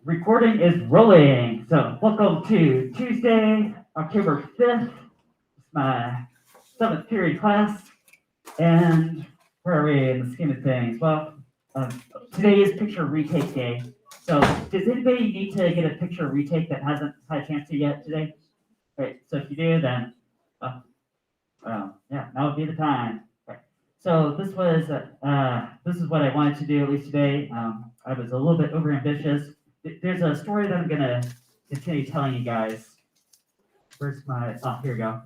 Recording is rolling. So, welcome to Tuesday, October 5th. It's my seventh period class. And where are we in the scheme of things? Well, today is picture retake day. So, does anybody need to get a picture retake that hasn't had a chance to yet today? Great. So, if you do, then, uh, yeah, now would be the time. Okay. So, this is what I wanted to do at least today. I was a little bit overambitious. There's a story that I'm gonna continue telling you guys. Where's my? Oh, here we go.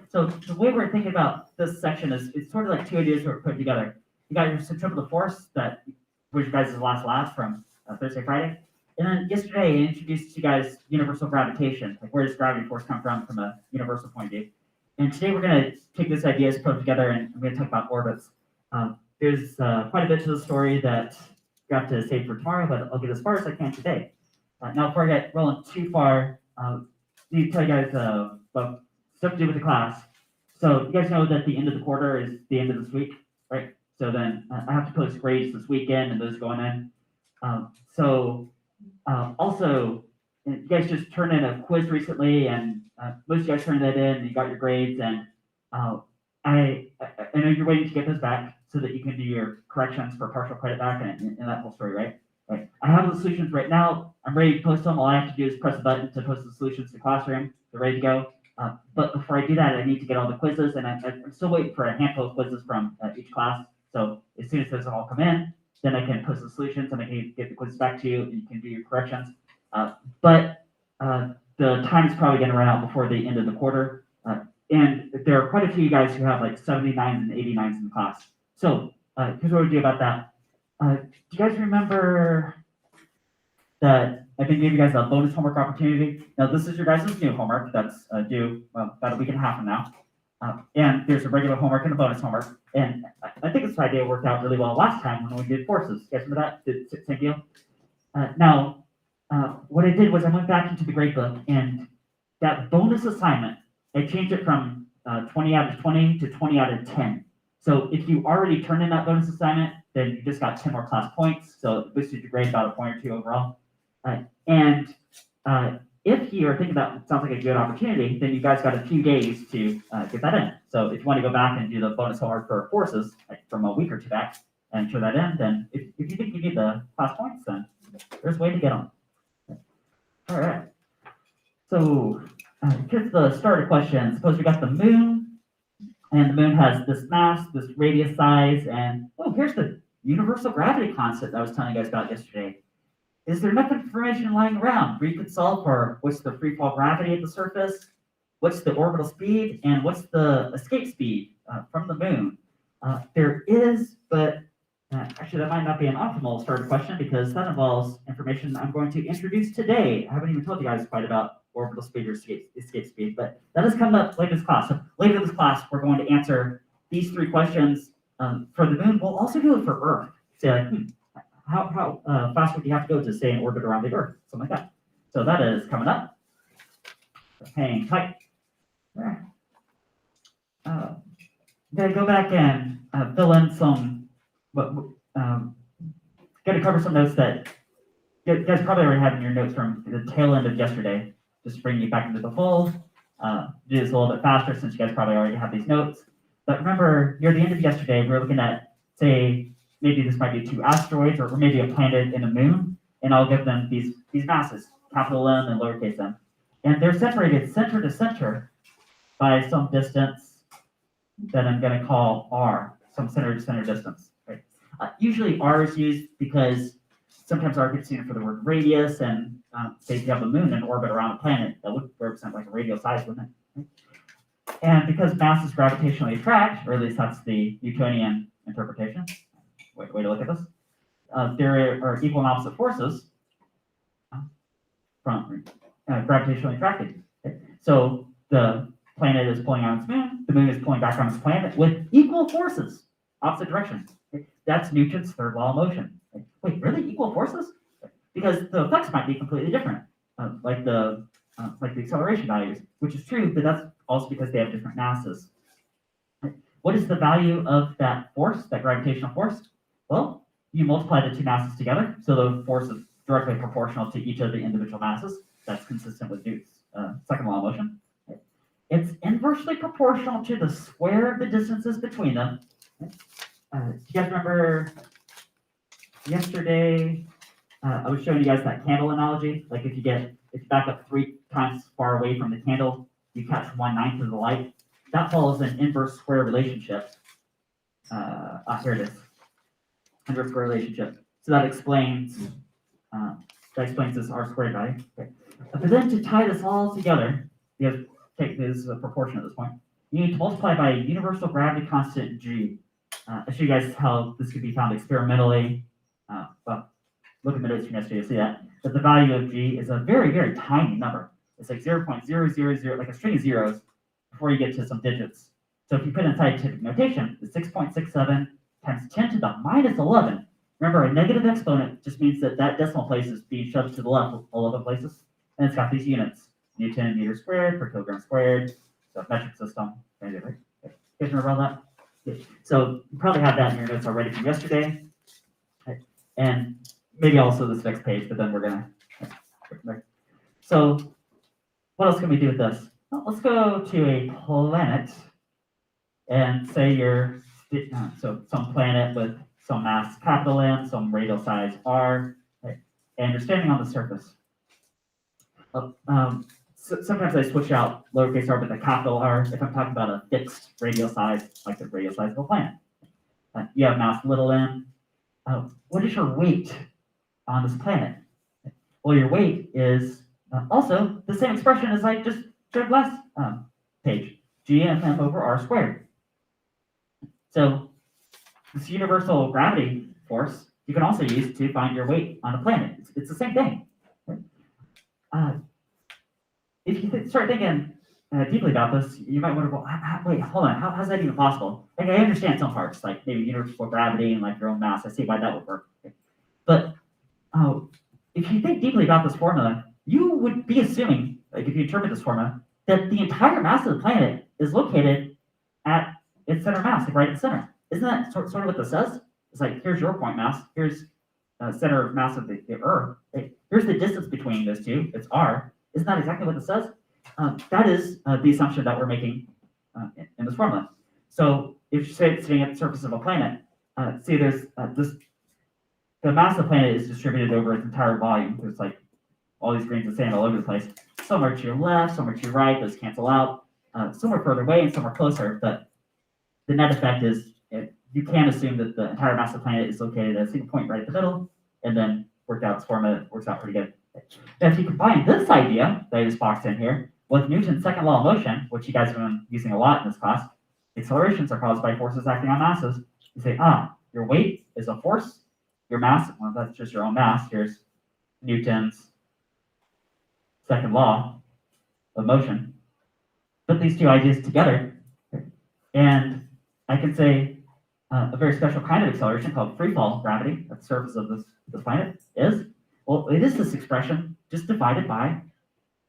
So the way we're thinking about this section is it's sort of like two ideas we're putting together. You got your centripetal force that was your guys' last lab from Thursday, Friday, and then yesterday I introduced you guys universal gravitation, like where does gravity force come from a universal point of view. And today we're going to take this idea, put them together, and I'm going to talk about orbits. There's quite a bit to the story that I got to save for tomorrow, but I'll get as far as I can today. Now, before I get rolling too far, need to tell you guys about stuff to do with the class. So you guys know that the end of the quarter is the end of this week, right? So then I have to post grades this weekend and those going in. Also, you guys just turned in a quiz recently, and most of you guys turned that in, and you got your grades, and I know you're waiting to get those back so that you can do your corrections for partial credit back and that whole story, right? Right. I have the solutions right now. I'm ready to post them. All I have to do is press a button to post the solutions to Classroom. They're ready to go. But before I do that, I need to get all the quizzes, and I'm still waiting for a handful of quizzes from each class. So as soon as those all come in, then I can post the solutions and I can get the quizzes back to you, and you can do your corrections. But the time is probably going to run out before the end of the quarter. And there are quite a few guys who have like 79s and 89s in the class. So here's what we do about that. Do you guys remember that I think gave you guys a bonus homework opportunity? Now, this is your guys' new homework that's due about a week and a half from now. And there's a regular homework and a bonus homework. And I think this idea worked out really well last time when we did forces. You guys remember that? Same deal? Now, what I did was I went back into the grade book, and that bonus assignment, I changed it from 20 out of 20 to 20 out of 10. So if you already turned in that bonus assignment, then you just got 10 more class points. So it boosted your grade about a point or two overall. And if you are thinking that sounds like a good opportunity, then you guys got a few days to get that in. So if you want to go back and do the bonus homework for forces from a week or two back and show that in, then if you think you need the class points, then there's a way to get them. All right. So here's the starter question. Suppose we got the moon, and the moon has this mass, this radius size, and here's the universal gravity constant I was telling you guys about yesterday. Is there enough information lying around where you could solve for what's the free fall gravity at the surface, what's the orbital speed, and what's the escape speed from the moon? There is, but actually that might not be an optimal starter question because that involves information I'm going to introduce today. I haven't even told you guys quite about orbital speed or escape speed, but that is coming up later in this class. So later in this class, we're going to answer these three questions for the moon. We'll also do it for Earth. Say like, how fast would you have to go to stay in orbit around the Earth? Something like that. So that is coming up. So hang tight. Gonna go back and fill in some. Gonna cover some notes that you guys probably already have in your notes from the tail end of yesterday. Just to bring you back into the fold. Do this a little bit faster since you guys probably already have these notes. But remember, near the end of yesterday, we were looking at, say, maybe this might be two asteroids or maybe a planet and a moon, and I'll give them these masses, capital M and lowercase m. And they're separated center to center by some distance that I'm going to call r, some center to center distance. Right? Usually r is used because sometimes r gets used for the word radius, and say if you have a moon in orbit around a planet, that would represent like a radial size, wouldn't it? Right? And because masses gravitationally attract, or at least that's the Newtonian interpretation, way to look at this, there are equal and opposite forces from gravitationally attracted. Okay? So the planet is pulling on its moon, the moon is pulling back on its planet with equal forces, opposite directions. Okay? That's Newton's third law of motion. Okay? Wait, really? Equal forces? Because the effects might be completely different, like the acceleration values, which is true, but that's also because they have different masses. What is the value of that force, that gravitational force? Well, you multiply the two masses together, so the force is directly proportional to each of the individual masses. That's consistent with Newton's second law of motion. It's inversely proportional to the square of the distances between them. Do you guys remember yesterday, I was showing you guys that candle analogy? Like if you back up 3 times far away from the candle, you catch 1/9 of the light. That follows an inverse square relationship. Here it is. Inverse square relationship. So that explains this R squared value. Okay. But then to tie this all together, you have to take this as a proportion at this point. You need to multiply by a universal gravity constant G. I show you guys how this could be found experimentally. Well, look at the notes from yesterday to see that. But the value of G is a very, very tiny number. It's like 0.000, like a string of zeros before you get to some digits. So if you put in scientific notation, the 6.67 times 10 to the minus 11. Remember, a negative exponent just means that that decimal place is being shoved to the left 11 places. And it's got these units. Newton meter squared per kilogram squared. So metric system. Right? You guys remember all that? Yeah. So you probably have that in your notes already from yesterday. Okay. And maybe also this next page, but then we're gonna. So what else can we do with this? Well, let's go to a planet and say you're so some planet with some mass capital M, some radial size R, right? And you're standing on the surface. So sometimes I switch out lowercase r with a capital R if I'm talking about a fixed radial size, like the radial size of a planet. You have mass little m. What is your weight on this planet? Well, your weight is also the same expression as I just showed last page, gmf over r squared. So this universal gravity force you can also use to find your weight on a planet. It's the same thing. If you start thinking deeply about this, you might wonder, well, wait, hold on, how's that even possible? Like, I understand some parts, like maybe universal gravity and like your own mass. I see why that would work. But if you think deeply about this formula, you would be assuming, like if you interpret this formula, that the entire mass of the planet is located at its center mass, like right at the center. Isn't that sort of what this says? It's like, here's your point mass, here's center of mass of the Earth. Right? Here's the distance between those two, it's r. Isn't that exactly what this says? That is the assumption that we're making in this formula. So if you say it's sitting at the surface of a planet, see there's the mass of the planet is distributed over its entire volume. There's like all these grains of sand all over the place. Some are to your left, some are to your right, those cancel out. Some are further away and some are closer, but the net effect is you can assume that the entire mass of the planet is located at a single point right at the middle, and then worked out this formula works out pretty good. Now, if you combine this idea that I just boxed in here with Newton's second law of motion, which you guys have been using a lot in this class, accelerations are caused by forces acting on masses. You say, your weight is a force, your mass, well, that's just your own mass. Here's Newton's second law of motion. Put these two ideas together, and I can say a very special kind of acceleration called free fall gravity at the surface of this planet is, well, it is this expression just divided by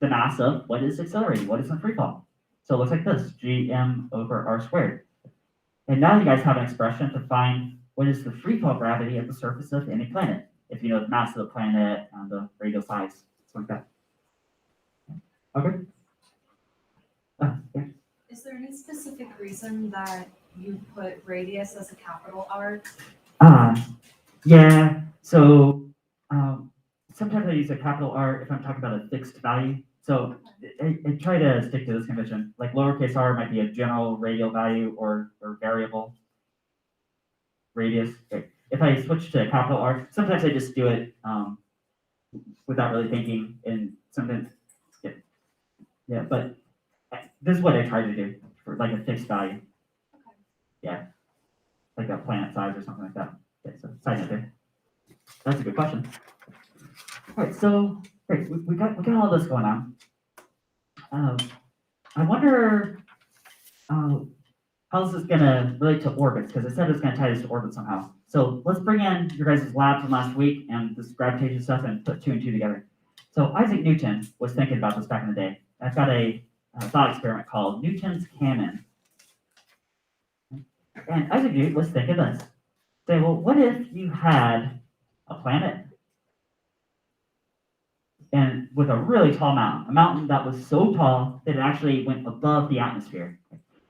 the mass of what is accelerating, what is in free fall. So it looks like this, gm over r squared. And now you guys have an expression to find what is the free fall gravity at the surface of any planet, if you know the mass of the planet and the radial size, something like that. Okay? Yeah. Is there any specific reason that you put radius as a capital R? Yeah, so sometimes I use a capital R if I'm talking about a fixed value. So I try to stick to this convention. Like lowercase r might be a general radial value or variable radius. Okay. If I switch to capital R, sometimes I just do it without really thinking, and sometimes, yeah, but this is what I try to do for like a fixed value. Yeah, like a planet size or something like that. Okay, so side note there. That's a good question. All right, so great, we got all this going on. I wonder how this is going to relate to orbits, because I said it's going to tie this to orbits somehow. So let's bring in your guys' lab from last week and this gravitation stuff and put 2 and 2 together. So Isaac Newton was thinking about this back in the day. I've got a thought experiment called Newton's Cannon. And Isaac Newton was thinking this. Say, well, what if you had a planet and with a really tall mountain, a mountain that was so tall that it actually went above the atmosphere.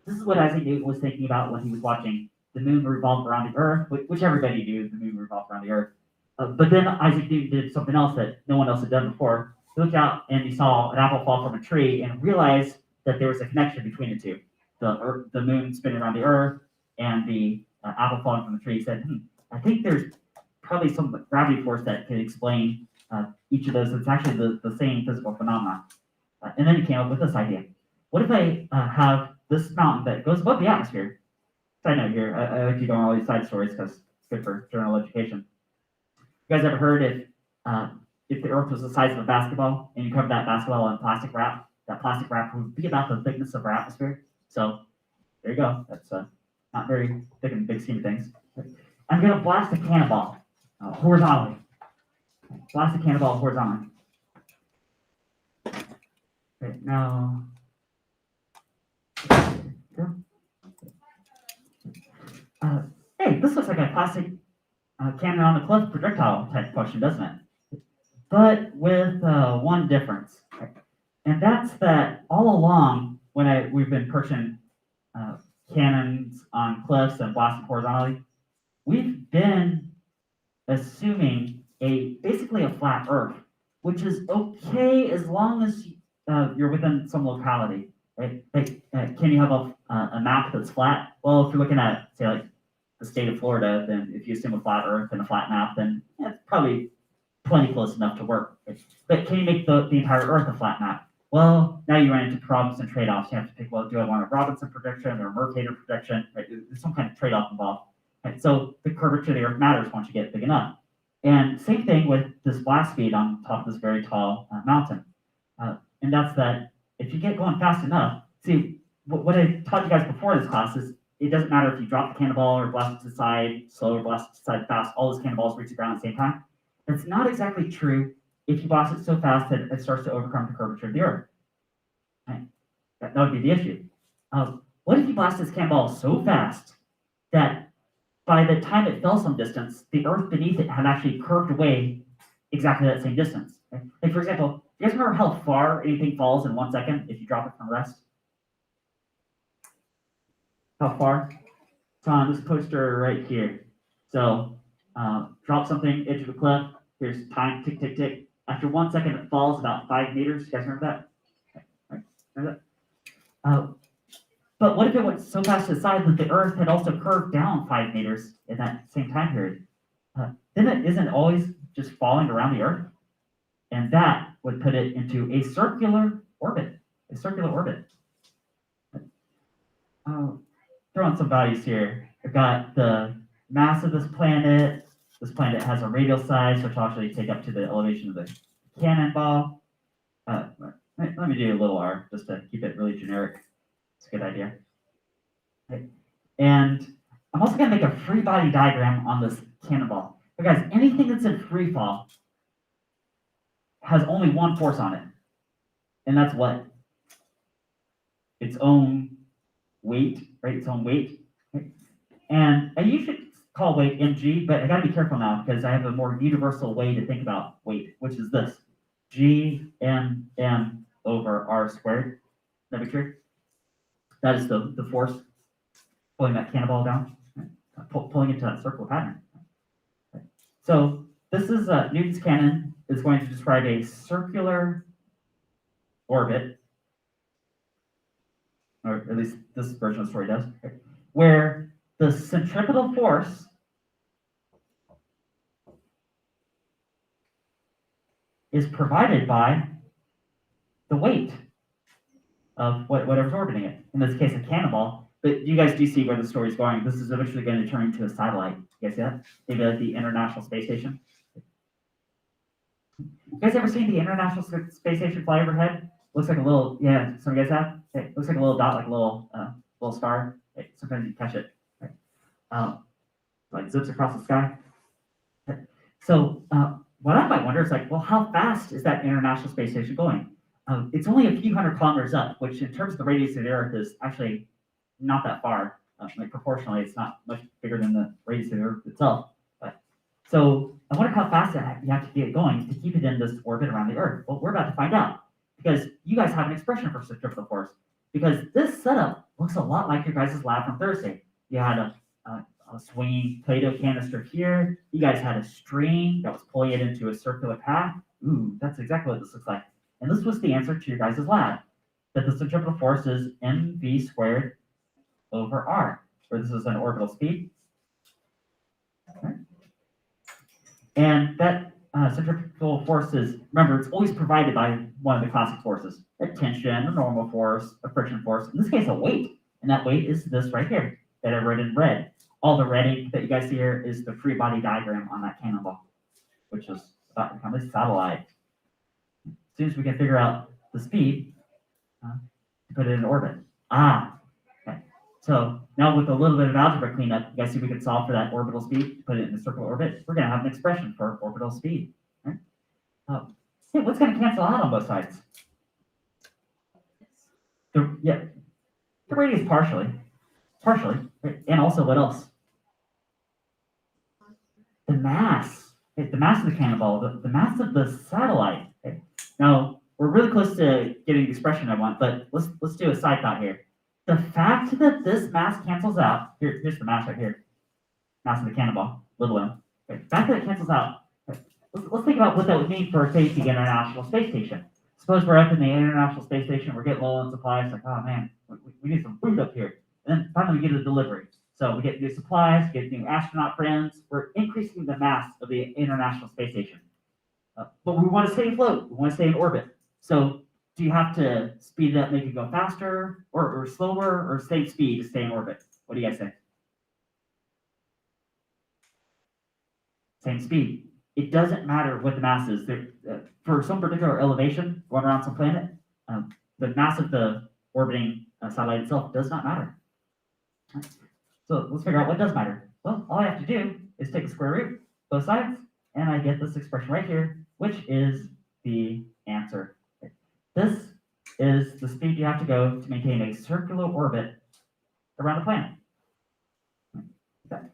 This is what Isaac Newton was thinking about when he was watching the moon revolve around the earth, which everybody knew the moon revolved around the earth. But then Isaac Newton did something else that no one else had done before. He looked out and he saw an apple fall from a tree and realized that there was a connection between the two. The moon spinning around the earth and the apple falling from the tree. He said, I think there's probably some gravity force that can explain each of those. It's actually the same physical phenomenon. And then he came up with this idea. What if I have this mountain that goes above the atmosphere? Side note here, I like to go on all these side stories because it's good for general education. You guys ever heard if the earth was the size of a basketball and you covered that basketball in plastic wrap, that plastic wrap would be about the thickness of our atmosphere? So there you go. That's not very thick in the big scheme of things. I'm going to blast a cannonball horizontally. Blast a cannonball horizontally. Okay, now. Hey, this looks like a classic cannon on the cliff projectile type question, doesn't it? But with one difference, and that's that all along when we've been pushing cannons on cliffs and blasting horizontally, we've been assuming basically a flat Earth, which is okay as long as you're within some locality. Right? Like, can you have a map that's flat? Well, if you're looking at, say, like the state of Florida, then if you assume a flat Earth and a flat map, then it's probably plenty close enough to work. Right? But can you make the entire Earth a flat map? Well, now you run into problems and trade-offs. You have to pick, well, do I want a Robinson projection or a Mercator projection? Right? There's some kind of trade-off involved. Right? So the curvature of the Earth matters once you get big enough. And same thing with this blast speed on top of this very tall mountain. And that's that if you get going fast enough, see, what I taught you guys before this class is it doesn't matter if you drop the cannonball or blast it to the side, slow or blast it to the side fast, all those cannonballs reach the ground at the same time. That's not exactly true if you blast it so fast that it starts to overcome the curvature of the Earth. Right? That would be the issue. What if you blast this cannonball so fast that by the time it fell some distance, the Earth beneath it had actually curved away exactly that same distance? Right? Like, for example, you guys remember how far anything falls in 1 second if you drop it from rest? How far? It's on this poster right here. So drop something, edge of a cliff. Here's time, tick, tick, tick. After 1 second, it falls about 5 meters. You guys remember that? Okay. Right. Remember that? But what if it went so fast to the side that the Earth had also curved down 5 meters in that same time period? Then it isn't always just falling around the Earth. And that would put it into a circular orbit. A circular orbit. Throw in some values here. I've got the mass of this planet. This planet has a radial size, which I'll actually take up to the elevation of the cannonball. Let me do a little r, just to keep it really generic. It's a good idea. Okay. And I'm also going to make a free body diagram on this cannonball. But guys, anything that's in free fall has only one force on it. And that's what? Its own weight, right? Its own weight. Okay. And I usually call weight mg, but I gotta be careful now because I have a more universal way to think about weight, which is this: gm over r squared. That be true? That is the force pulling that cannonball down, right? Pulling into that circular pattern. Okay. So this is Newton's cannon is going to describe a circular orbit, or at least this version of the story does, okay, where the centripetal force is provided by the weight of whatever's orbiting it. In this case, a cannonball. But you guys do see where the story's going. This is eventually going to turn into a satellite. You guys see that? Maybe like the International Space Station. You guys ever seen the International Space Station fly overhead? Looks like a little, yeah, some of you guys have? It looks like a little dot, like a little star. Sometimes you catch it. Right? Like zips across the sky. Okay. So what I might wonder is like, well, how fast is that International Space Station going? It's only a few hundred kilometers up, which in terms of the radius of the Earth is actually not that far. Like proportionally, it's not much bigger than the radius of the Earth itself. So I wonder how fast you have to get going to keep it in this orbit around the Earth. Well, we're about to find out because you guys have an expression for centrifugal force. Because this setup looks a lot like your guys' lab from Thursday. You had a swinging Play-Doh canister here. You guys had a string that was pulling it into a circular path. Ooh, that's exactly what this looks like. And this was the answer to your guys' lab, that the centripetal force is mv squared over r, where this is an orbital speed. Okay. And that centripetal force is, remember, it's always provided by one of the classic forces, a tension, a normal force, a friction force, in this case, a weight. And that weight is this right here that I wrote in red. All the red ink that you guys see here is the free body diagram on that cannonball, which is about to become a satellite. As soon as we can figure out the speed, to put it in orbit. Okay. So now with a little bit of algebra cleanup, you guys see we can solve for that orbital speed, put it in a circular orbit. We're going to have an expression for orbital speed. Right? Hey, what's going to cancel out on both sides? The radius partially, right? And also what else? The mass, right? The mass of the cannonball, the mass of the satellite. Okay? Now we're really close to getting the expression I want, but let's do a side thought here. The fact that this mass cancels out, here's the mass right here, mass of the cannonball, little m. Okay? The fact that it cancels out, okay? Let's think about what that would mean for, say, the International Space Station. Suppose we're up in the International Space Station, we're getting low on supplies, like, oh man, we need some food up here. And then finally we get a delivery. So we get new supplies, get new astronaut friends. We're increasing the mass of the International Space Station. But we want to stay afloat, we want to stay in orbit. So do you have to speed it up, make it go faster, or slower, or same speed to stay in orbit? What do you guys think? Same speed. It doesn't matter what the mass is. For some particular elevation, going around some planet, the mass of the orbiting satellite itself does not matter. So let's figure out what does matter. Well, all I have to do is take the square root, both sides, and I get this expression right here, which is the answer. This is the speed you have to go to maintain a circular orbit around the planet. Okay.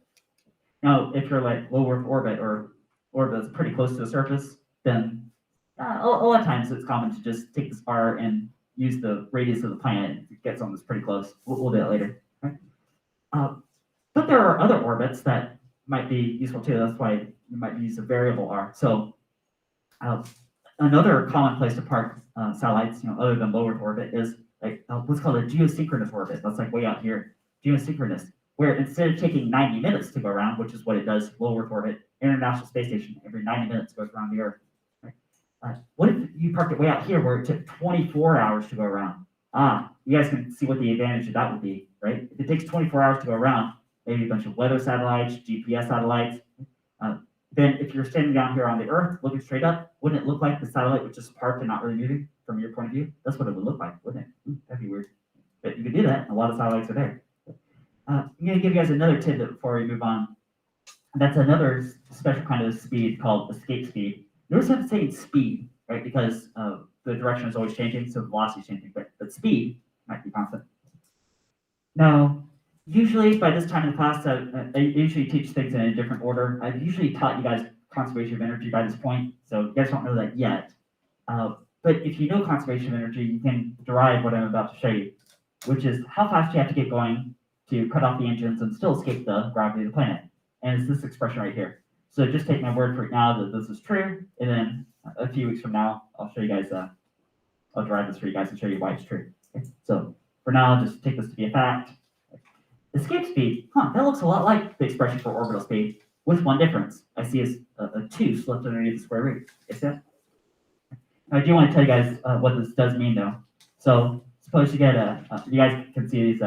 Now, if you're like low Earth orbit or orbit that's pretty close to the surface, then a lot of times it's common to just take this r and use the radius of the planet to get something that's pretty close. We'll do that later. Okay? But there are other orbits that might be useful too. That's why you might use a variable r. So another common place to park satellites, other than low Earth orbit, is like what's called a geosynchronous orbit. That's like way out here, geosynchronous, where instead of taking 90 minutes to go around, which is what it does, low Earth orbit, International Space Station, every 90 minutes goes around the Earth. Right? What if you parked it way out here where it took 24 hours to go around? You guys can see what the advantage of that would be, right? If it takes 24 hours to go around, maybe a bunch of weather satellites, GPS satellites, then if you're standing down here on the Earth looking straight up, wouldn't it look like the satellite was just parked and not really moving from your point of view? That's what it would look like, wouldn't it? That'd be weird. But you could do that, and a lot of satellites are there. I'm going to give you guys another tidbit before we move on. That's another special kind of speed called escape speed. Notice I'm saying speed, right? Because the direction is always changing, so the velocity is changing, but speed might be constant. Now, usually by this time in the class, I usually teach things in a different order. I've usually taught you guys conservation of energy by this point, so you guys don't know that yet. But if you know conservation of energy, you can derive what I'm about to show you, which is how fast you have to get going to cut off the engines and still escape the gravity of the planet. And it's this expression right here. So just take my word for it now that this is true, and then a few weeks from now, I'll show you guys, I'll derive this for you guys and show you why it's true. Okay? So for now, just take this to be a fact. Escape speed, that looks a lot like the expression for orbital speed, with one difference. I see a 2 slipped underneath the square root. You see that? I do want to tell you guys what this does mean, though. So suppose you get you guys can see these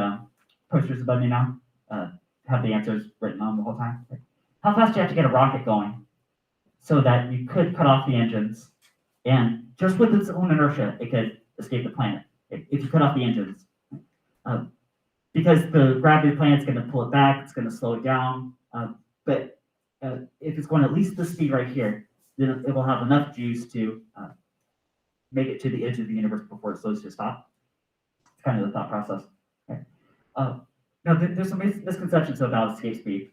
posters above me now, have the answers written on the whole time. How fast do you have to get a rocket going so that you could cut off the engines, and just with its own inertia, it could escape the planet if you cut off the engines. Because the gravity of the planet is going to pull it back, it's going to slow it down. But if it's going at least the speed right here, then it will have enough juice to make it to the edge of the universe before it slows to a stop. It's kind of the thought process. Okay. Now, there's some misconceptions about escape speed.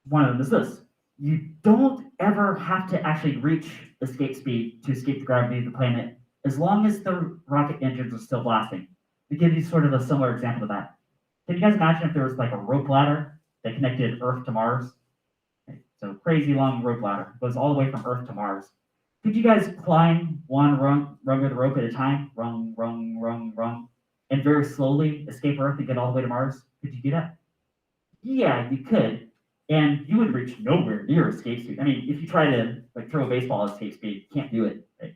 One of them is this. you don't ever have to actually reach escape speed to escape the gravity of the planet, as long as the rocket engines are still blasting. To give you sort of a similar example of that. Can you guys imagine if there was like a rope ladder that connected Earth to Mars? Okay, so crazy long rope ladder, goes all the way from Earth to Mars. Could you guys climb one rung of the rope at a time? Rung, and very slowly escape Earth and get all the way to Mars? Could you do that? Yeah, you could. And you would reach nowhere near escape speed. I mean, if you try to like throw a baseball at escape speed, you can't do it. Right?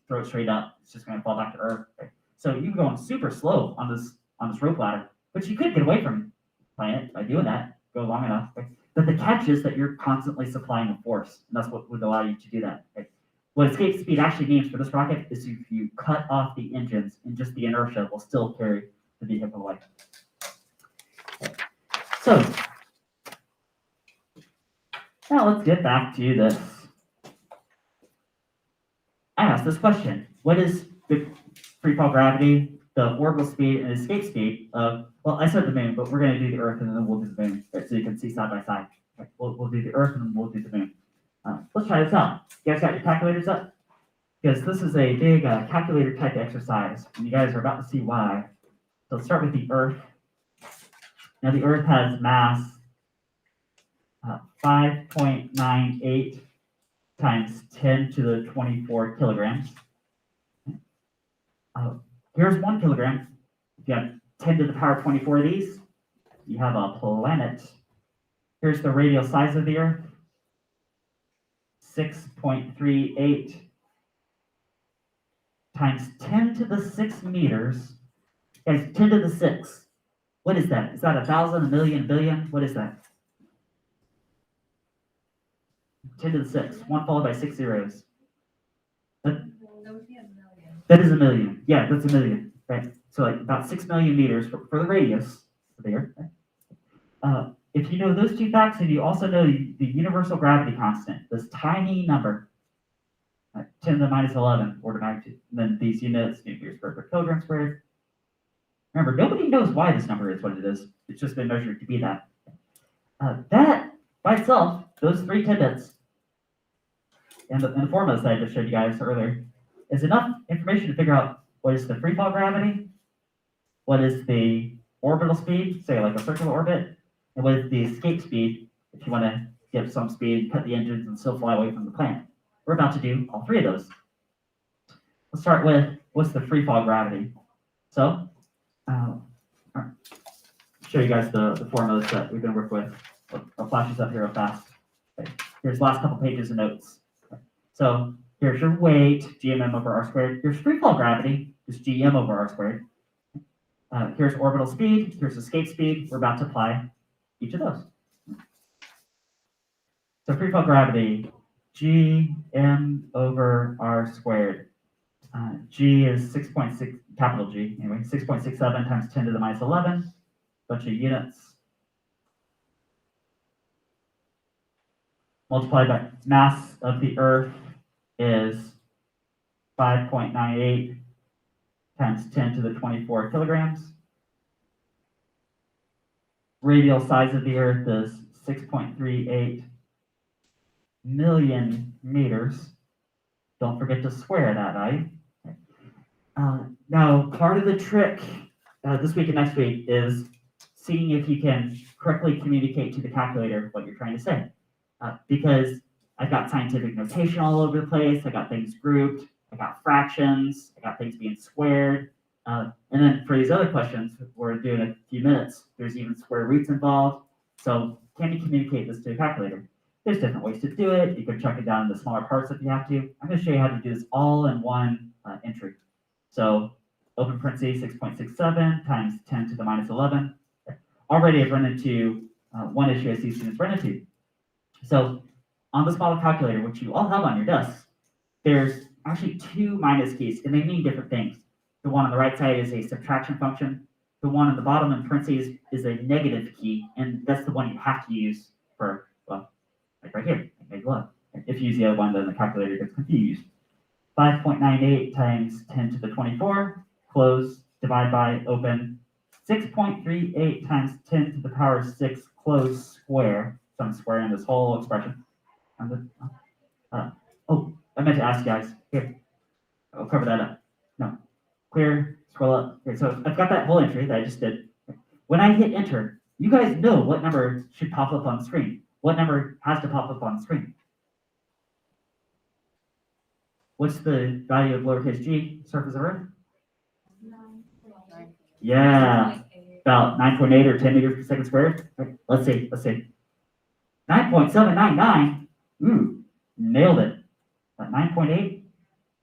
Throw it straight up, it's just gonna fall back to Earth. Right? So you're going super slow on this rope ladder, but you could get away from the planet by doing that, go long enough. Right? But the catch is that you're constantly supplying a force, and that's what would allow you to do that. Right? What escape speed actually means for this rocket is if you cut off the engines and just the inertia will still carry the vehicle away. So now let's get back to this. I asked this question: what is the free fall gravity, the orbital speed, and escape speed of? Well, I said the moon, but we're going to do the Earth and then we'll do the moon, right, so you can see side by side. Okay, we'll do the Earth and then we'll do the moon. Let's try this out. You guys got your calculators up? Because this is a big calculator type exercise, and you guys are about to see why. So let's start with the Earth. Now the Earth has mass 5.98 times 10 to the 24 kilograms. Here's 1 kilogram. If you have 10 to the power 24 of these, you have a planet. Here's the radial size of the Earth, 6.38 times 10 to the 6 meters. Guys, 10 to the 6. What is that? Is that 1,000, a million, billion? What is that? 10 to the 6. 1 followed by 6 zeros. That would be a million. That is a million. Yeah, that's a million. Right. So like about 6 million meters for the radius of the Earth. Right? If you know those two facts, and you also know the universal gravity constant, this tiny number, 10 to the minus 11 order of magnitude, and then these units, meters per kilogram squared. Remember, nobody knows why this number is what it is. It's just been measured to be that. That by itself, those 3 tidbits, and the formulas that I just showed you guys earlier, is enough information to figure out what is the free fall gravity, what is the orbital speed, say like a circular orbit, and what is the escape speed if you want to give some speed, cut the engines, and still fly away from the planet. We're about to do all 3 of those. Let's start with what's the free fall gravity. So, show you guys the formulas that we're going to work with. I'll flash this up here real fast. Okay. Here's the last couple pages of notes. Okay. So here's your weight, gmm over r squared. Here's free fall gravity, just gm over r squared. Here's orbital speed, here's escape speed. We're about to apply each of those. So free fall gravity, gm over r squared. G is 6.6, capital G, anyway, 6.67 times 10 to the minus 11, bunch of units. Multiplied by mass of the Earth is 5.98 times 10 to the 24 kilograms. Radial size of the Earth is 6.38 million meters. Don't forget to square that value. Now, part of the trick this week and next week is seeing if you can correctly communicate to the calculator what you're trying to say. Because I've got scientific notation all over the place, I got things grouped, I got fractions, I got things being squared. And then for these other questions, we're doing a few minutes, there's even square roots involved. So can you communicate this to a calculator? There's different ways to do it. You can chuck it down into smaller parts if you have to. I'm going to show you how to do this all in one entry. So open parentheses, 6.67 times 10 to the minus 11. Already I've run into one issue I see students run into. So on this model calculator, which you all have on your desks, there's actually 2 minus keys, and they mean different things. The one on the right side is a subtraction function. The one on the bottom in parentheses is a negative key, and that's the one you have to use for, well, like right here, make love. If you use the other one, then the calculator gets confused. 5.98 times 10 to the 24, close, divide by, open. 6.38 times 10 to the power 6, close, square. So I'm squaring this whole expression. Oh, I meant to ask you guys. Here, I'll cover that up. No, clear. Scroll up. Okay, so I've got that whole entry that I just did. When I hit enter, you guys know what number should pop up on the screen. What number has to pop up on the screen? What's the value of lowercase g, surface of Earth? Yeah, about 9.8 or 10 meters per second squared. Okay, let's see. 9.799. Ooh, nailed it. 9.8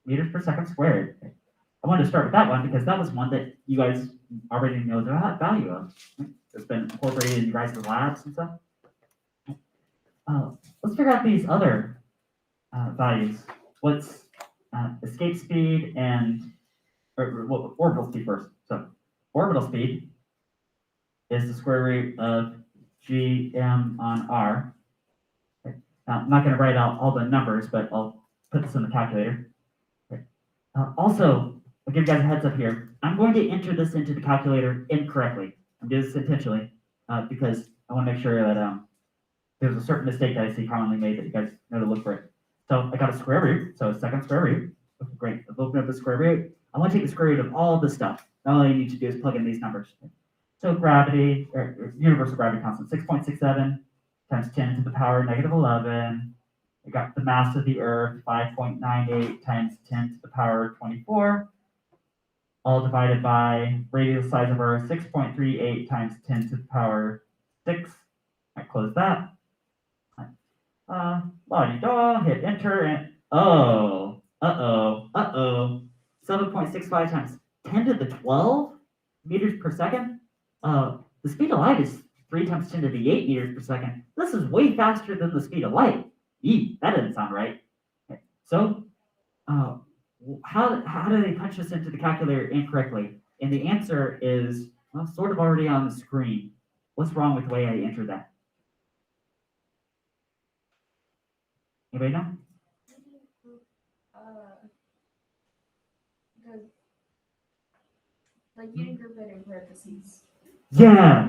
meters per second squared. Okay. I wanted to start with that one because that was one that you guys already know the value of. It's been incorporated in your guys' labs and stuff. Let's figure out these other values. What's escape speed and orbital speed first? So orbital speed is the square root of gm on r. Okay. Now, I'm not going to write out all the numbers, but I'll put this in the calculator. Okay. Also, I'll give you guys a heads up here. I'm going to enter this into the calculator incorrectly. I'm doing this intentionally because I want to make sure that there's a certain mistake that I see commonly made that you guys know to look for it. So I got a square root, so a second square root. Okay, great. I've opened up the square root. I want to take the square root of all this stuff. Now all you need to do is plug in these numbers. So gravity, or universal gravity constant, 6.67 times 10 to the power negative 11. I got the mass of the Earth, 5.98 times 10 to the power 24. All divided by radius size of Earth, 6.38 times 10 to the power 6. I close that. La-di-da, hit enter, and 7.65 times 10 to the 12 meters per second. The speed of light is 3 times 10 to the 8 meters per second. This is way faster than the speed of light. That didn't sound right. Okay. So, how do they punch this into the calculator incorrectly? And the answer is, well, sort of already on the screen. What's wrong with the way I entered that? Anybody know? Like you didn't group it in parentheses. Yeah.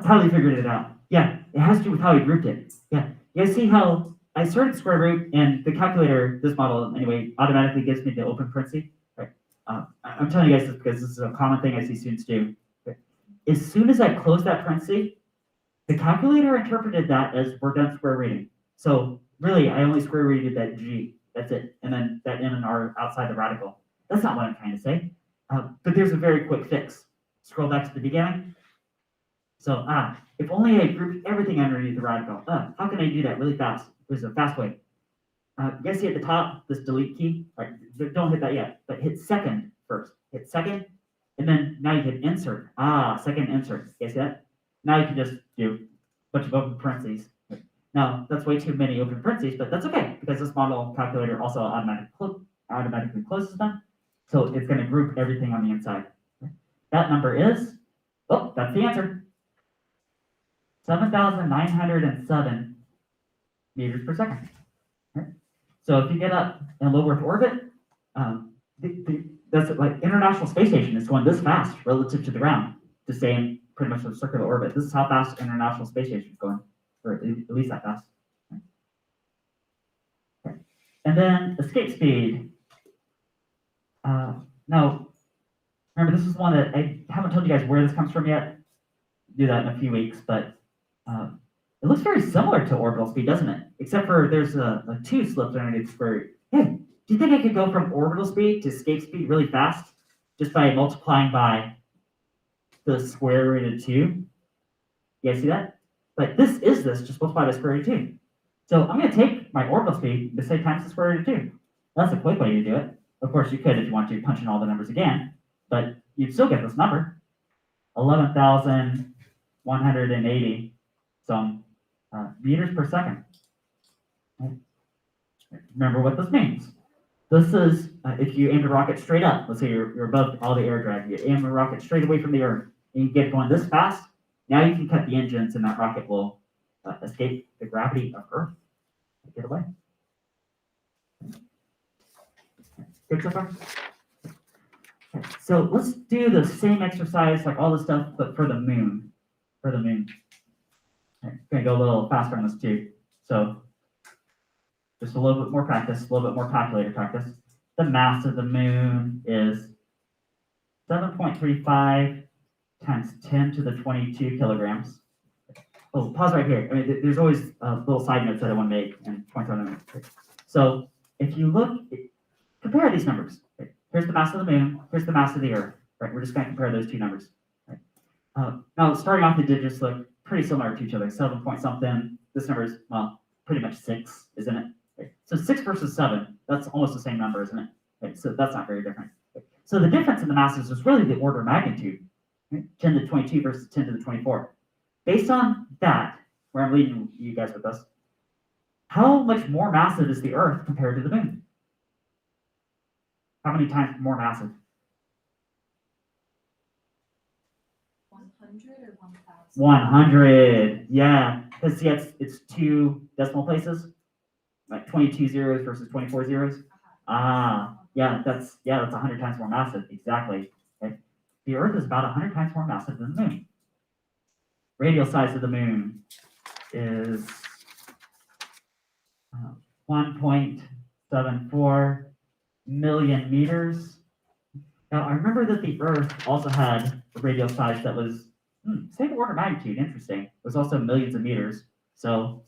How they figured it out. Yeah, it has to do with how he grouped it. Yeah, you guys see how I started square root and the calculator, this model anyway, automatically gives me the open parenthesis. Right. I'm telling you guys this because this is a common thing I see students do. Okay. As soon as I close that parenthesis, the calculator interpreted that as we're done square rooting. So really, I only square rooted that g. That's it, and then that n and r outside the radical. That's not what I'm trying to say. But there's a very quick fix. Scroll back to the beginning. So, if only I grouped everything underneath the radical. How can I do that really fast? There's a fast way. You guys see at the top, this delete key? All right, don't hit that yet, but hit second first. Hit second, and then now you hit insert. Second insert. You guys see that? Now you can just do a bunch of open parentheses. Now, that's way too many open parentheses, but that's okay, because this model calculator also automatically closes them. So it's going to group everything on the inside. That number is, that's the answer. 7,907 meters per second. Okay. So if you get up in low Earth orbit, that's like International Space Station is going this fast relative to the ground to stay in pretty much a circular orbit. This is how fast International Space Station is going, or at least that fast. Okay. And then escape speed. Now, remember, this is one that I haven't told you guys where this comes from yet. Do that in a few weeks, but it looks very similar to orbital speed, doesn't it? Except for there's a 2 slipped underneath the square root. Hey, do you think I could go from orbital speed to escape speed really fast just by multiplying by the square root of 2? You guys see that? But this, just multiply by the square root of 2. So I'm going to take my orbital speed to say times the square root of 2. That's a quick way to do it. Of course, you could if you want to punch in all the numbers again, but you'd still get this number, 11,180 some meters per second. Okay. Remember what this means. This is if you aim the rocket straight up. Let's say you're above all the air drag. You aim the rocket straight away from the Earth, and you get going this fast. Now you can cut the engines, and that rocket will escape the gravity of Earth. Get away. Good so far? Okay, so let's do the same exercise, like all this stuff, but for the moon. Okay, gonna go a little faster on this too. So just a little bit more practice, a little bit more calculator practice. The mass of the moon is 7.35 times 10 to the 22 kilograms. Oh, pause right here. I mean, there's always little side notes that I want to make and points I want to make. So if you look, compare these numbers. Right? Here's the mass of the moon. Here's the mass of the Earth. Right? We're just going to compare those two numbers. Right? Now, starting off, the digits look pretty similar to each other. 7 point something. This number is, well, pretty much 6, isn't it? Right? So 6 versus 7, that's almost the same number, isn't it? Right? So that's not very different. Right? So the difference in the masses is really the order of magnitude. Right? 10 to the 22 versus 10 to the 24. Based on that, where I'm leading you guys with this, how much more massive is the Earth compared to the moon? How many times more massive? 100 or 1,000? 100. Yeah, because see, it's 2 decimal places, like 22 zeros versus 24 zeros. Yeah, that's 100 times more massive. Exactly. Okay. The Earth is about 100 times more massive than the moon. Radial size of the moon is 1.74 million meters. Now, I remember that the Earth also had a radial size that was same order of magnitude. Interesting. It was also millions of meters. So,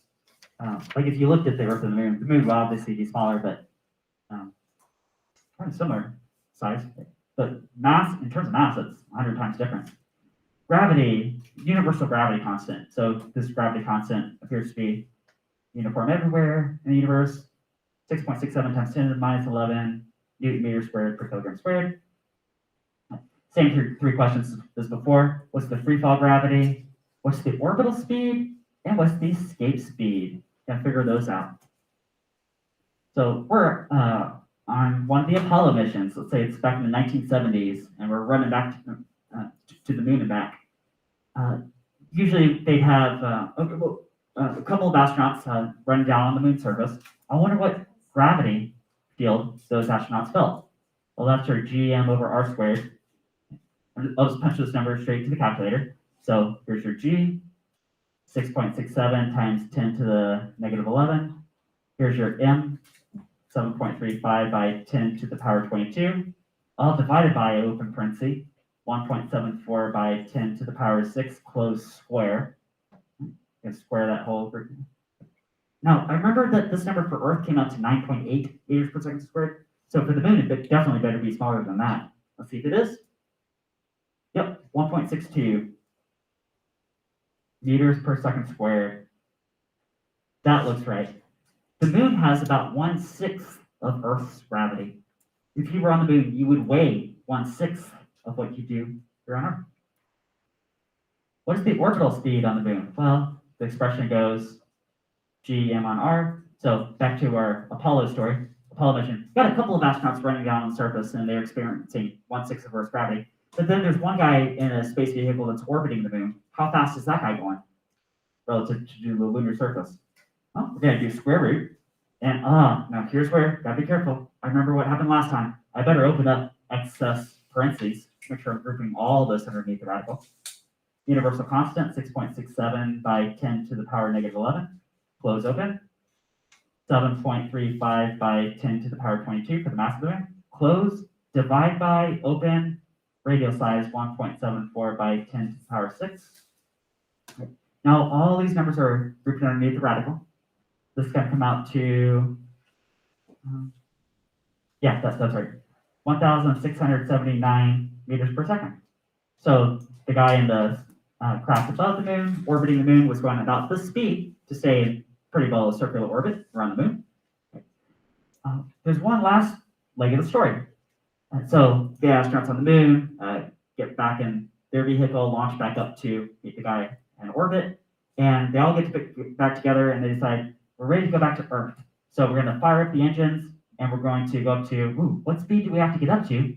like if you looked at the Earth and the moon would obviously be smaller, but kind of similar size. But mass, in terms of mass, it's 100 times different. Gravity, universal gravity constant. So this gravity constant appears to be uniform everywhere in the universe. 6.67 times 10 to the minus 11 Newton meters squared per kilogram squared. Same 3 questions as before. What's the free fall gravity? What's the orbital speed? And what's the escape speed? Gotta figure those out. So we're on one of the Apollo missions. Let's say it's back in the 1970s, and we're running back to the moon and back. Usually they'd have a couple of astronauts running down on the moon surface. I wonder what gravity field those astronauts felt. Well, that's your GM over R squared. I'll just punch this number straight to the calculator. So here's your G, 6.67 times 10 to the negative 11. Here's your M, 7.35 by 10 to the power 22, all divided by open parenthesis, 1.74 by 10 to the power 6 close square. And square that whole group. Now, I remember that this number for Earth came out to 9.8 meters per second squared. So for the moon, it definitely better be smaller than that. Let's see if it is. Yep, 1.62 meters per second squared. That looks right. The moon has about 1/6 of Earth's gravity. If you were on the moon, you would weigh 1/6 of what you do here on Earth. What is the orbital speed on the moon? Well, the expression goes G/m on R. So back to our Apollo story, Apollo mission. Got a couple of astronauts running down on the surface, and they're experiencing 1/6 of Earth's gravity. But then there's one guy in a space vehicle that's orbiting the moon. How fast is that guy going relative to the lunar surface? Well, we're gonna do square root. And now here's where, gotta be careful. I remember what happened last time. I better open up excess parentheses, make sure I'm grouping all this underneath the radical. Universal constant, 6.67 by 10 to the power negative 11. Close open. 7.35 by 10 to the power 22 for the mass of the moon. Close, divide by, open, radial size 1.74 by 10 to the power 6. Now all these numbers are grouped underneath the radical. This is going to come out to, yeah, that's right, 1,679 meters per second. So the guy in the craft above the moon, orbiting the moon, was going about this speed to stay in pretty well a circular orbit around the moon. There's one last leg of the story. So the astronauts on the moon get back in their vehicle, launch back up to meet the guy in orbit, and they all get back together and they decide, we're ready to go back to Earth. So we're going to fire up the engines and we're going to go up to, what speed do we have to get up to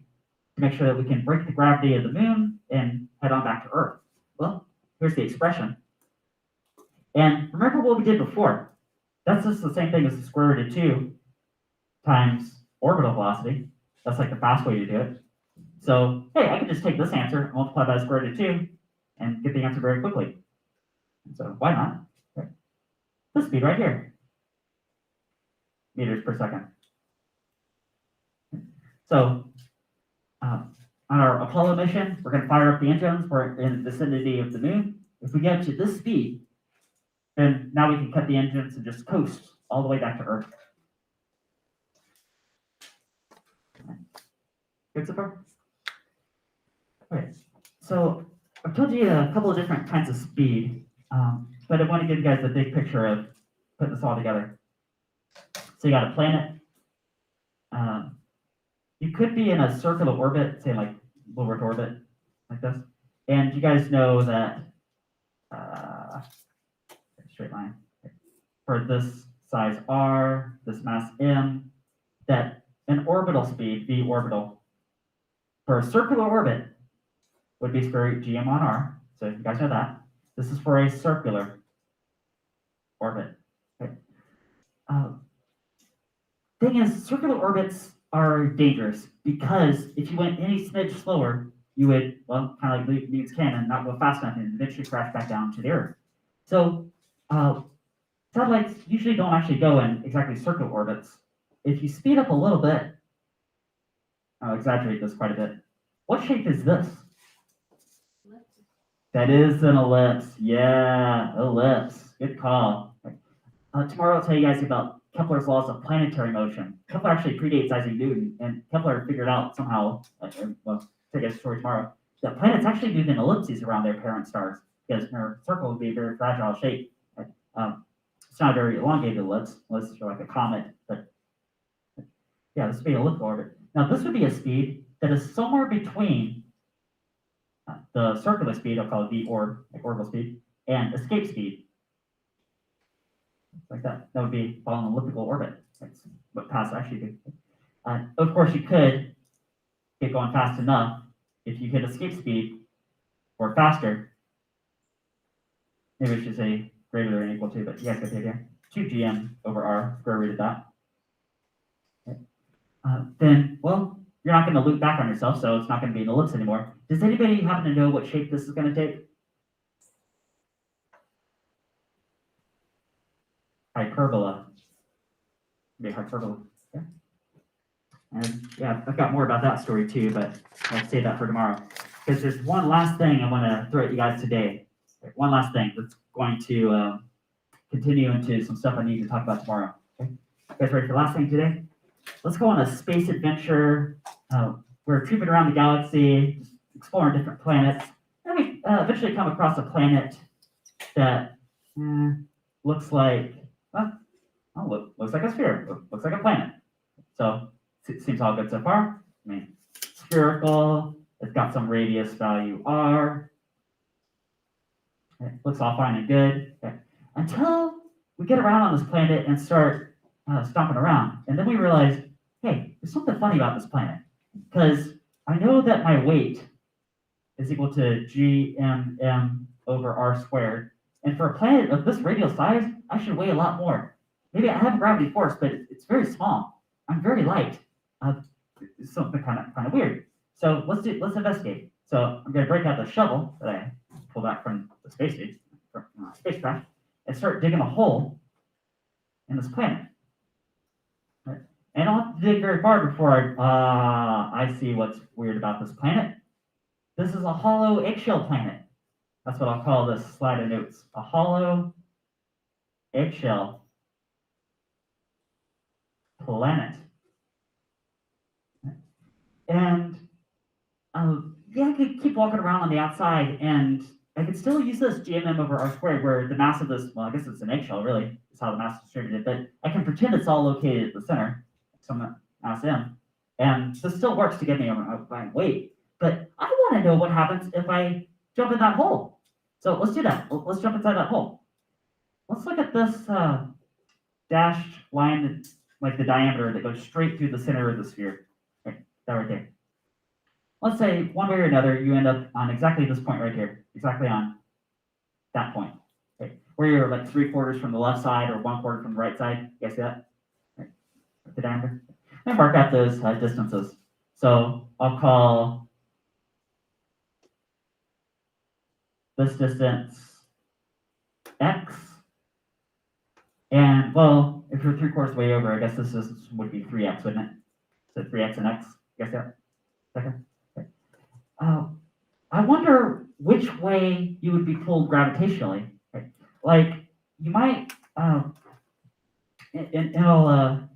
make sure that we can break the gravity of the moon and head on back to Earth? Well, here's the expression. And remember what we did before. That's just the same thing as the square root of 2 times orbital velocity. That's like the fast way to do it. So, hey, I can just take this answer and multiply by the square root of 2 and get the answer very quickly. So why not? Okay. This speed right here. meters per second. So, on our Apollo mission, we're going to fire up the engines. We're in the vicinity of the moon. If we get to this speed, then now we can cut the engines and just coast all the way back to Earth. Good so far? Okay, so I've told you a couple of different kinds of speed, but I want to give you guys a big picture of putting this all together. So you got a planet. You could be in a circular orbit, say like low Earth orbit, like this. And you guys know that straight line for this size r, this mass m, that an orbital speed, v orbital, for a circular orbit would be square root gm on r. So you guys know that. This is for a circular orbit. Okay. Thing is, circular orbits are dangerous because if you went any smidge slower, you would, well, kind of like Newton's cannon, not go fast enough and eventually crash back down to the Earth. So satellites usually don't actually go in exactly circular orbits. If you speed up a little bit, I'll exaggerate this quite a bit. What shape is this? That is an ellipse. Yeah, ellipse. Good call. Tomorrow I'll tell you guys about Kepler's laws of planetary motion. Kepler actually predates Isaac Newton, and Kepler figured out somehow, well, take a story tomorrow, that planets actually move in ellipses around their parent stars because their circle would be a very fragile shape. It's not a very elongated ellipse, unless it's like a comet, but yeah, this would be an elliptical orbit. Now, this would be a speed that is somewhere between the circular speed, I'll call it v orb, like orbital speed, and escape speed. Like that. That would be following an elliptical orbit. That's what paths actually do. Of course, you could get going fast enough if you hit escape speed or faster. Maybe I should say greater than or equal to, but you guys get the idea. 2 gm over r, square root of that. Okay. Then, well, you're not going to loop back on yourself, so it's not going to be an ellipse anymore. Does anybody happen to know what shape this is going to take? Hyperbola. Be a hyperbola. Yeah. And yeah, I've got more about that story too, but I'll save that for tomorrow. Because there's one last thing I want to throw at you guys today. One last thing that's going to continue into some stuff I need to talk about tomorrow. Okay? You guys ready for the last thing today? Let's go on a space adventure. We're trooping around the galaxy, just exploring different planets. And we eventually come across a planet that looks like, looks like a sphere, looks like a planet. So it seems all good so far. I mean, spherical, it's got some radius value r. Okay, looks all fine and good. Okay. Until we get around on this planet and start stomping around. And then we realize, hey, there's something funny about this planet. Because I know that my weight is equal to gmm over r squared. And for a planet of this radial size, I should weigh a lot more. Maybe I have a gravity force, but it's very small. I'm very light. It's something kind of weird. So let's investigate. So I'm going to break out the shovel that I pulled out from the spacecraft, and start digging a hole in this planet. Right. And I don't have to dig very far before I see what's weird about this planet. This is a hollow eggshell planet. That's what I'll call this slide of notes. A hollow eggshell planet. And yeah, I could keep walking around on the outside, and I could still use this gmm over r squared, where the mass of this, well, I guess it's an eggshell, really, is how the mass is distributed, but I can pretend it's all located at the center, some mass m, and this still works to get me a fine weight. But I want to know what happens if I jump in that hole. So let's do that. Let's jump inside that hole. Let's look at this dashed line, like the diameter that goes straight through the center of the sphere. Okay, that right there. Let's say one way or another, you end up on exactly this point right here, exactly on that point. Okay, where you're like 3/4 from the left side or 1/4 from the right side. You guys see that? Right. The diameter. And mark out those distances. So I'll call this distance x, And well, if you're 3/4 way over, I guess would be 3x, wouldn't it? So 3x and x, guess that? Second? Okay. I wonder which way you would be pulled gravitationally. Right? Like, you might, and I'll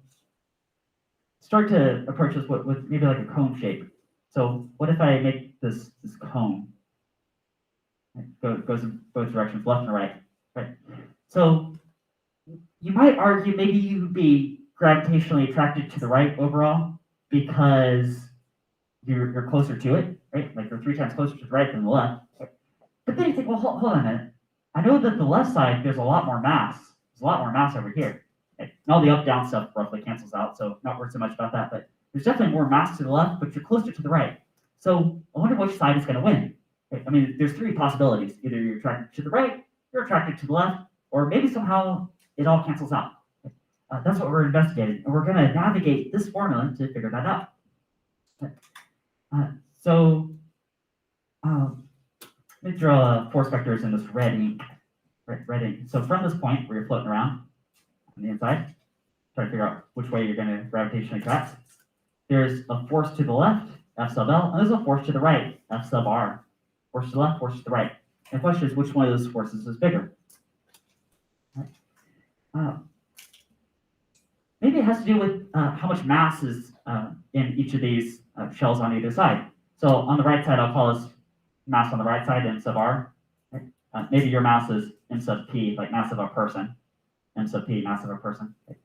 start to approach this with maybe like a cone shape. So what if I make this cone? It goes in both directions, left and right. Right. So you might argue maybe you'd be gravitationally attracted to the right overall because you're closer to it, right? Like you're 3 times closer to the right than the left. But then you think, well, hold on a minute. I know that the left side, there's a lot more mass. There's a lot more mass over here. Right? And all the up-down stuff roughly cancels out, so not worried so much about that. But there's definitely more mass to the left, but you're closer to the right. So I wonder which side is going to win. Right? I mean, there's 3 possibilities. Either you're attracted to the right, you're attracted to the left, or maybe somehow it all cancels out. That's what we're investigating, and we're going to navigate this formula to figure that out. Let me draw force vectors in this red ink. Red ink. So from this point where you're floating around on the inside, try to figure out which way you're going to gravitationally attract. There's a force to the left, F sub L, and there's a force to the right, F sub R. Force to the left, force to the right. And the question is, which one of those forces is bigger? Maybe it has to do with how much mass is in each of these shells on either side. So on the right side, I'll call this mass on the right side, M sub R. Right? Maybe your mass is M sub P, like mass of a person. M sub P, mass of a person. Right?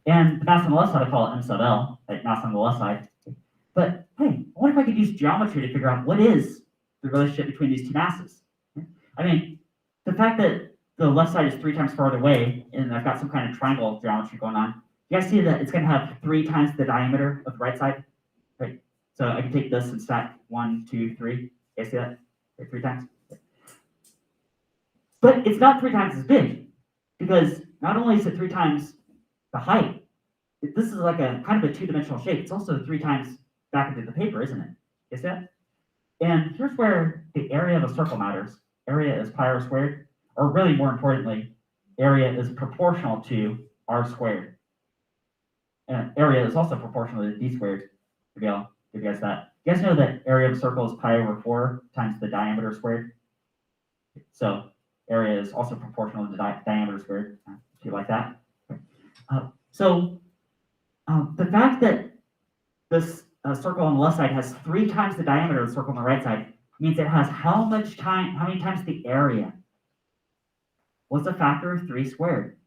And the mass on the left side, I call it M sub L, like mass on the left side. But hey, I wonder if I could use geometry to figure out what is the relationship between these 2 masses. I mean, the fact that the left side is 3 times farther away, and I've got some kind of triangle geometry going on, you guys see that it's going to have 3 times the diameter of the right side? Right? So I can take this and stack 1, 2, 3. You guys see that? Right, 3 times. But it's not 3 times as big, because not only is it 3 times the height, this is like a kind of a 2-dimensional shape. It's also 3 times back into the paper, isn't it? You see that? And here's where the area of a circle matters. Area is pi r squared, or really more importantly, area is proportional to r squared. And area is also proportional to d squared. Maybe I'll give you guys that. You guys know that area of a circle is pi over 4 times the diameter squared? So area is also proportional to diameter squared, if you like that. The fact that this circle on the left side has 3 times the diameter of the circle on the right side means it has how many times the area? What's a factor of 3 squared?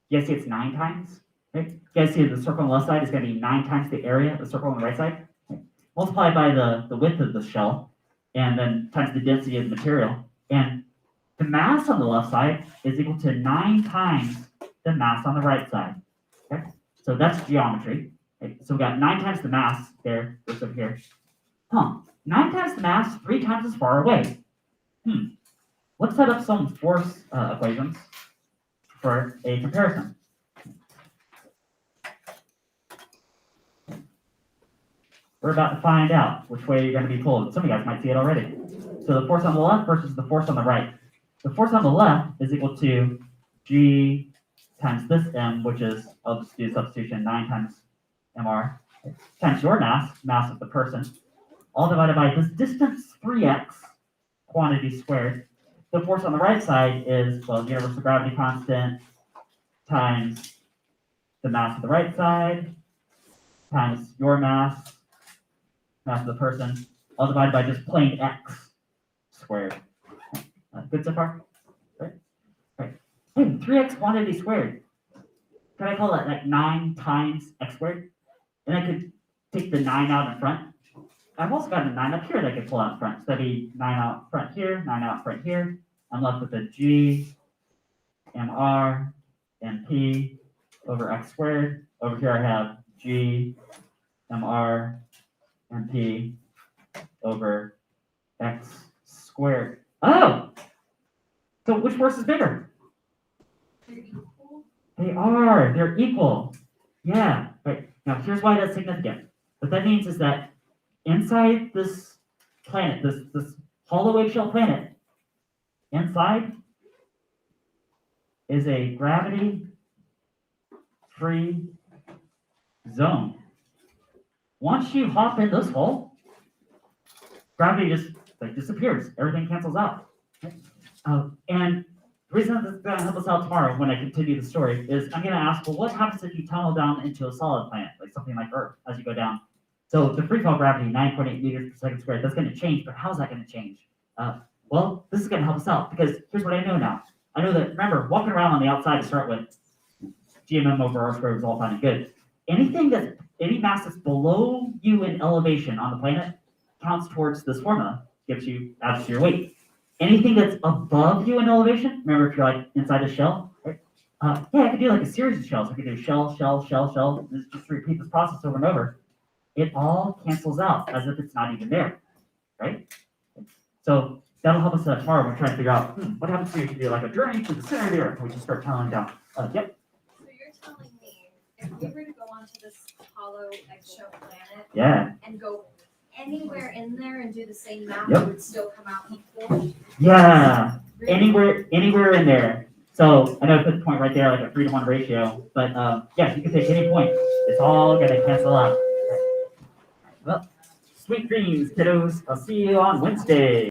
You guys see it's 9 times? Right? You guys see the circle on the left side is going to be 9 times the area of the circle on the right side? Okay. Multiplied by the width of the shell, and then times the density of the material. And the mass on the left side is equal to 9 times the mass on the right side. Okay? So that's geometry. Okay? So we got 9 times the mass there, this over here. 9 times the mass, 3 times as far away. Let's set up some force equations for a comparison. We're about to find out which way you're going to be pulled. Some of you guys might see it already. So the force on the left versus the force on the right. The force on the left is equal to G times this M, which is, I'll just do substitution, 9 times MR, times your mass of the person, all divided by this distance, 3x, quantity squared. The force on the right side is, well, universal gravity constant times the mass of the right side times your mass of the person, all divided by just plain x squared. Good so far? Right? Right. Hey, 3x quantity squared. Can I call that like 9 times x squared? And I could take the 9 out in front. I've also got a 9 up here that I could pull out in front. So that'd be 9 out front here, 9 out front here. I'm left with a G, MR, MP over x squared. Over here I have G, MR, MP over x squared. Oh! So which force is bigger? They're equal. They are. They're equal. Yeah. Right. Now here's why that's significant. What that means is that inside this planet, this hollow eggshell planet, inside is a gravity-free zone. Once you hop in this hole, gravity just like disappears. Everything cancels out. And the reason that's going to help us out tomorrow when I continue the story is I'm going to ask, well, what happens if you tunnel down into a solid planet, like something like Earth, as you go down? So the free fall gravity, 9.8 meters per second squared, that's going to change, but how's that going to change? Well, this is going to help us out because here's what I know now. I know that, remember, walking around on the outside to start with, GMM over R squared is all fine and good. Any mass that's below you in elevation on the planet counts towards this formula, adds to your weight. Anything that's above you in elevation, remember if you're like inside a shell, right? Yeah, I could do like a series of shells. I could do shell, shell, shell, shell. Just repeat this process over and over. It all cancels out as if it's not even there, right? So that'll help us tomorrow. We're trying to figure out what happens if you do like a journey to the center of the Earth. We just start tunneling down. Yep. So you're telling me, if we were to go onto this hollow eggshell planet Yeah. and go anywhere in there and do the same math, Yep. it would still come out equal? Yeah. Really? Anywhere in there. So I know I put the point right there, like a 3-to-1 ratio, but yeah, you can take any point. It's all gonna cancel out. Well, sweet dreams, kiddos. I'll see you on Wednesday.